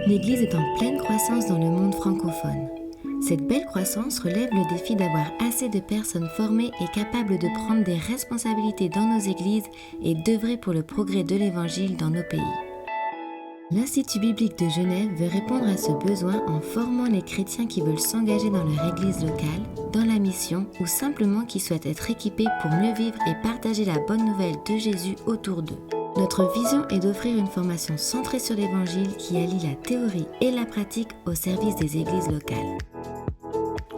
L'Église est en pleine croissance dans le monde francophone. Cette belle croissance relève le défi d'avoir assez de personnes formées et capables de prendre des responsabilités dans nos églises et d'œuvrer pour le progrès de l'Évangile dans nos pays. L'Institut biblique de Genève veut répondre à ce besoin en formant les chrétiens qui veulent s'engager dans leur église locale, dans la mission ou simplement qui souhaitent être équipés pour mieux vivre et partager la bonne nouvelle de Jésus autour d'eux. Notre vision est d'offrir une formation centrée sur l'Évangile qui allie la théorie et la pratique au service des églises locales.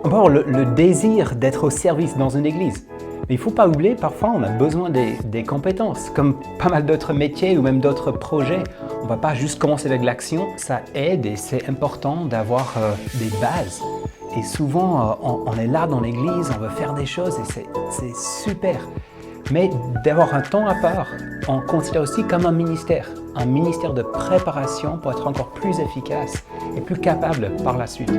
D'abord, le désir d'être au service dans une église. Mais il ne faut pas oublier, parfois on a besoin des compétences, comme pas mal d'autres métiers ou même d'autres projets. On ne va pas juste commencer avec l'action, ça aide et c'est important d'avoir des bases. Et souvent, on est là dans l'église, on veut faire des choses et c'est super. Mais d'avoir un temps à part, on considère aussi comme un ministère de préparation pour être encore plus efficace et plus capable par la suite.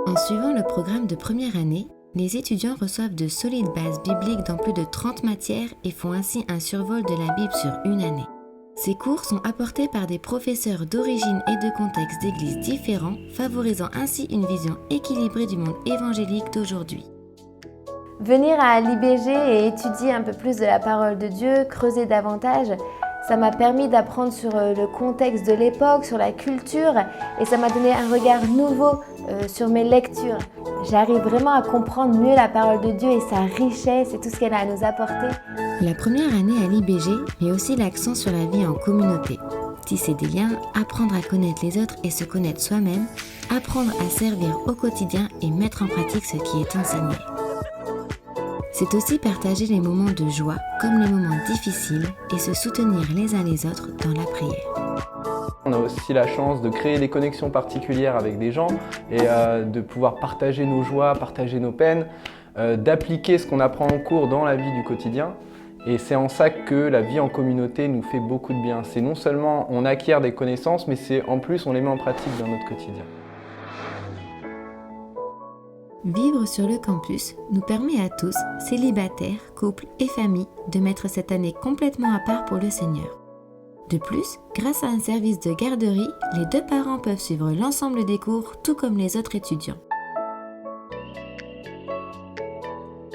En suivant le programme de première année, les étudiants reçoivent de solides bases bibliques dans plus de 30 matières et font ainsi un survol de la Bible sur une année. Ces cours sont apportés par des professeurs d'origine et de contextes d'églises différents, favorisant ainsi une vision équilibrée du monde évangélique d'aujourd'hui. Venir à l'IBG et étudier un peu plus de la parole de Dieu, creuser davantage, ça m'a permis d'apprendre sur le contexte de l'époque, sur la culture, et ça m'a donné un regard nouveau sur mes lectures. J'arrive vraiment à comprendre mieux la parole de Dieu et sa richesse et tout ce qu'elle a à nous apporter. La première année à l'IBG met aussi l'accent sur la vie en communauté. Tisser des liens, apprendre à connaître les autres et se connaître soi-même, apprendre à servir au quotidien et mettre en pratique ce qui est enseigné. C'est aussi partager les moments de joie comme les moments difficiles et se soutenir les uns les autres dans la prière. On a aussi la chance de créer des connexions particulières avec des gens et de pouvoir partager nos joies, partager nos peines, d'appliquer ce qu'on apprend en cours dans la vie du quotidien. Et c'est en ça que la vie en communauté nous fait beaucoup de bien. C'est non seulement on acquiert des connaissances, mais c'est en plus on les met en pratique dans notre quotidien. Vivre sur le campus nous permet à tous, célibataires, couples et familles, de mettre cette année complètement à part pour le Seigneur. De plus, grâce à un service de garderie, les deux parents peuvent suivre l'ensemble des cours, tout comme les autres étudiants.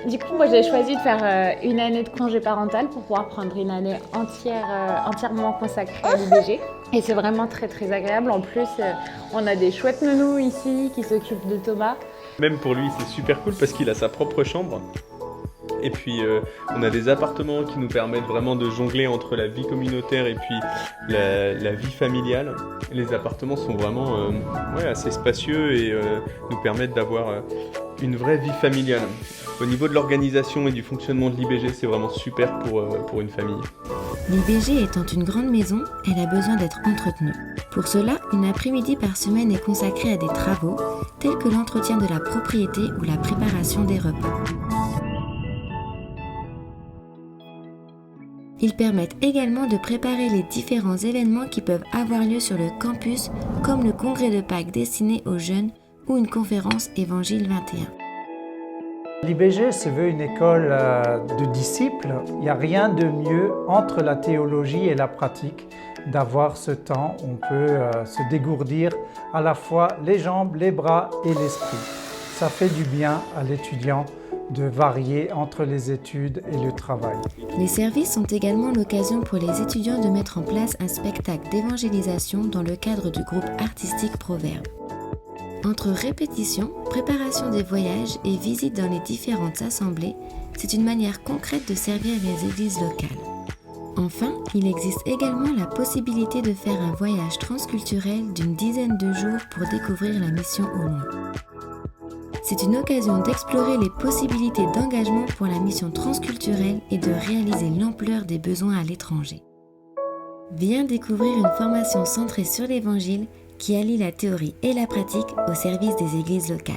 Du coup, moi j'ai choisi de faire une année de congé parental pour pouvoir prendre une année entièrement consacrée à l'IBG. Et c'est vraiment très très agréable. En plus, on a des chouettes nounous ici qui s'occupent de Thomas. Même pour lui, c'est super cool parce qu'il a sa propre chambre. Et puis, on a des appartements qui nous permettent vraiment de jongler entre la vie communautaire et puis la vie familiale. Les appartements sont vraiment assez spacieux et nous permettent d'avoir une vraie vie familiale. Au niveau de l'organisation et du fonctionnement de l'IBG, c'est vraiment super pour une famille. L'IBG étant une grande maison, elle a besoin d'être entretenue. Pour cela, une après-midi par semaine est consacrée à des travaux, tels que l'entretien de la propriété ou la préparation des repas. Ils permettent également de préparer les différents événements qui peuvent avoir lieu sur le campus, comme le congrès de Pâques destiné aux jeunes ou une conférence Évangile 21. L'IBG se veut une école de disciples. Il n'y a rien de mieux entre la théologie et la pratique d'avoir ce temps où on peut se dégourdir à la fois les jambes, les bras et l'esprit. Ça fait du bien à l'étudiant de varier entre les études et le travail. Les services sont également l'occasion pour les étudiants de mettre en place un spectacle d'évangélisation dans le cadre du groupe artistique Proverbe. Entre répétition, préparation des voyages et visites dans les différentes assemblées, c'est une manière concrète de servir les églises locales. Enfin, il existe également la possibilité de faire un voyage transculturel d'une dizaine de jours pour découvrir la mission au loin. C'est une occasion d'explorer les possibilités d'engagement pour la mission transculturelle et de réaliser l'ampleur des besoins à l'étranger. Viens découvrir une formation centrée sur l'Évangile qui allie la théorie et la pratique au service des églises locales.